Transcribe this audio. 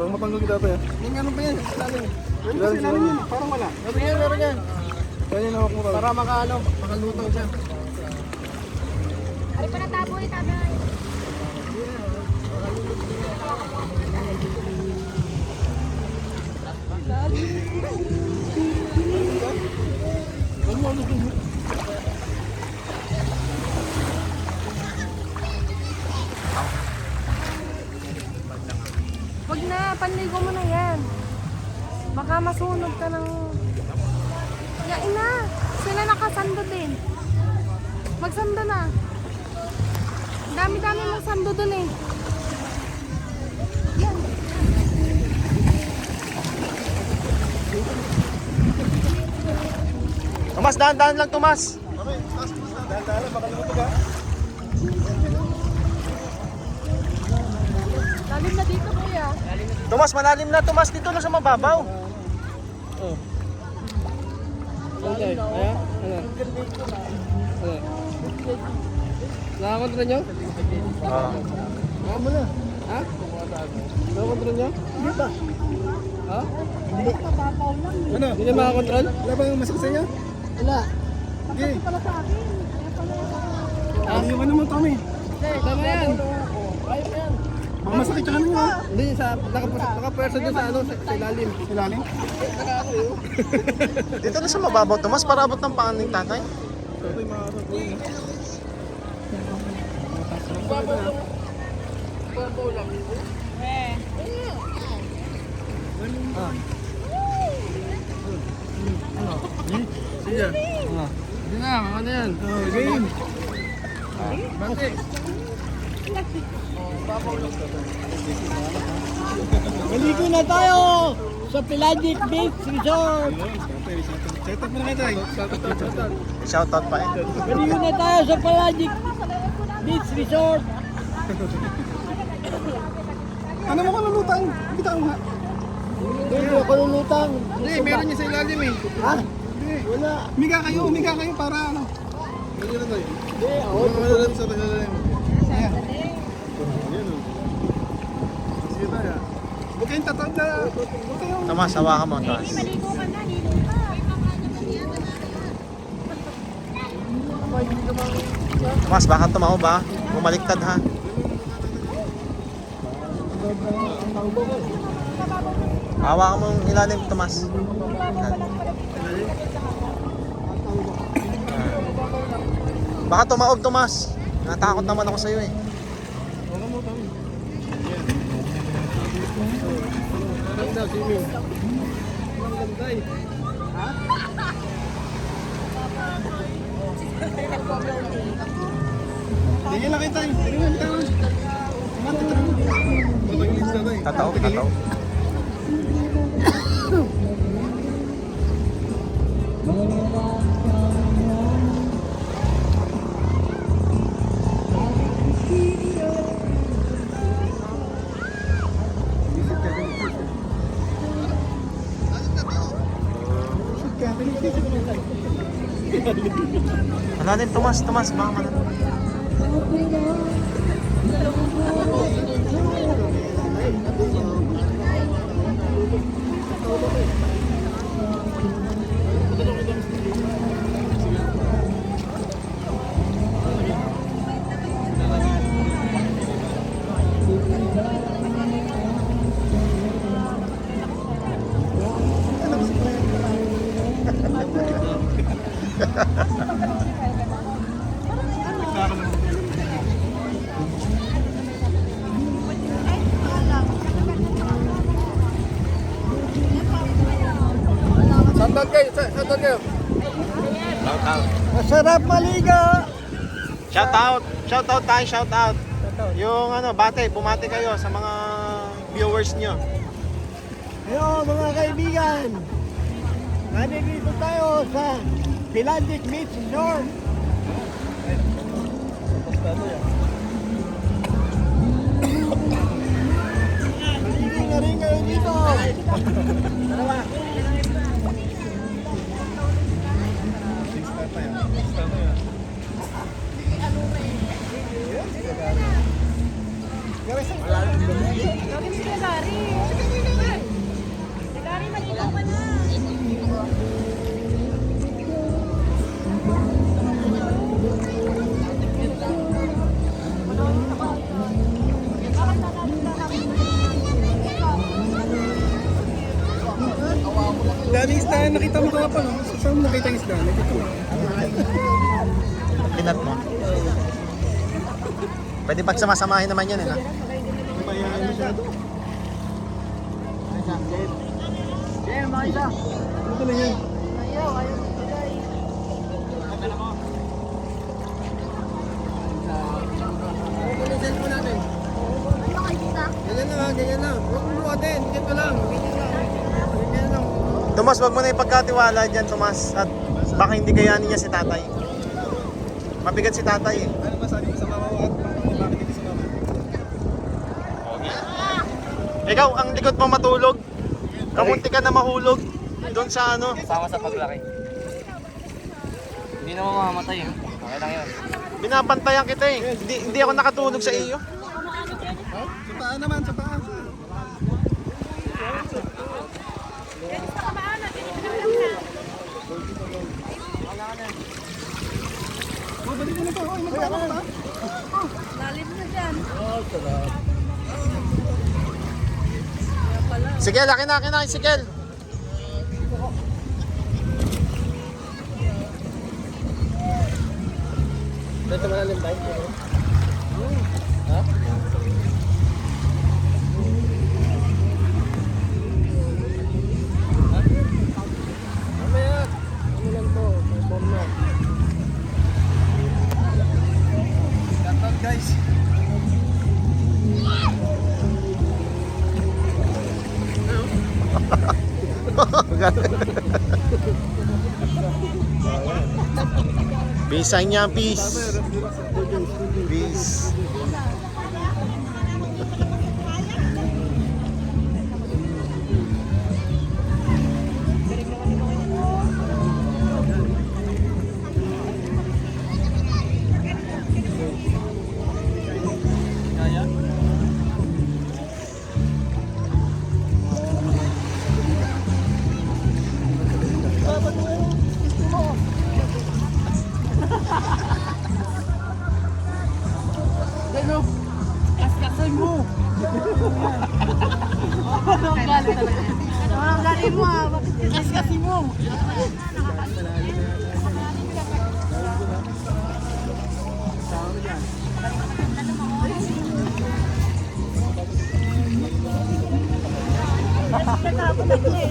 Baka matanggal kita tayo. Yung ano pa yan? Ilalim. Ilalim yan. Parang wala. Meron yan. Kaya yan hawak mo tayo. Para makalutang siya. Ay, pala tabo eh, tabay. Wag na, panligo mo na yan. Baka masunog ka ng... Yain na! Sila nakasando din. Magsando na. Dami-dami mong sando dun eh. Yan. Tomas, dahan-dahan lang, Tomas. Okay, dahan-dahan, baka lumutog ha. Lalim na dito, kuya. Tomas, malalim na, Tomas. Dito na sa mababaw. Oh. Okay, ayan. Ano? Nakakontra nyo? Baka mo na. Ha? Nakakontra nyo? Hindi pa. Ha? Hindi. Ano? Hindi nyo makakontrol? Wala ba yung masakit sa inyo? Wala. Okay. Pala sa akin. Ano yung ano mo, Tommy? Tama yan. Ayos yan. Baka masakit yung ano nyo ha? Hindi, nakapersa dyan sa ano, sa ilalim. Sa ilalim? Dito na sa mababaw, Tomas, para abot ng paan ng tatay. Okay, makakapagpapin. Sige. Hindi na, ano yan? Game. Bante. Maligo na tayo sa Pelagic Beach Resort. Shoutout mo na kayo tayo. Shoutout pa eh. Maligo na tayo sa Pelagic Beach Resort. Ano mo ka lulutang? Kita ko nga. Hindi ako lulutang. Hindi, meron niya sa ilalim eh. Ha? Hindi. Wala. Umiga kayo para ano. Hindi na tayo. Hindi, ako. Ano lang sa ilalim. Ayan. Ayan o. Sige tayo. Huwag kayong tatawag na. Huwag kayong... Tomas, hawakan mo, Tomas. Maligo ka na, ligo ka. Tomas, baka tumaho ba? Bumaliktad ha. Hawakan mo yung ilalim, Tomas. Baka tumaob, Tomas. Natakot naman ako sa'yo eh. Huwag mo kami. Ayan. Ano daw, swimming? Ang ganda eh. Ha? Tingin lang kayo tayo. Tingin lang tayo. Mati tayo. Mataglis na tayo. Tataob, tataob. Malalim, Tomas, Tomas, baka malalim. Shoutout kayo. Shoutout kayo. Masarap maligo. Shoutout tayo, shoutout. Yung ano, bumati kayo sa mga viewers nyo. Hello mga kaibigan. Nandito tayo sa Pelagic Beach Resort. Maligo na rin kayo dito. Galing sila, Gary. Daming isda nakita mo kahapon. Saan mo nakita yung isda? Nakita mo. Pinat mo. Pwede pagsamasamahin naman yan, eh, ha? Bayaan masyado. Ano na yan? Ganyan mo natin. Ganyan lang ha, ganyan lang. Huwag mo buhatin, ganyan lang. Ganyan lang. Ganyan lang. Tomas, wag mo na ipagkatiwala dyan, Tomas. At baka hindi kayanin niya si tatay. Mabigat si tatay, eh. Ano masabi mo sa mama mo at bakit hindi sa mama? Ikaw, ang likod mo matulog. Kamunti ka na mahulog. Doon sa ano. Sama sa paglaki. Hindi naman mamamatay eh. Okay lang yun. Binabantayan kita, eh. Hindi ako nakatulog sa iyo. Sa paa naman, sa paa. Oh, balik mo na to. Hoy, magpapalo pa. Lalim na dyan. Sige, laki na, sige. Dito malalim ba? Mamaya, ano lang to, may bomb na. Shout out guys. Peace niya, peace. Peace. Kaskasin mo! Walang galing talaga. Walang galing mo ah. Kaskasin mo! Bakit?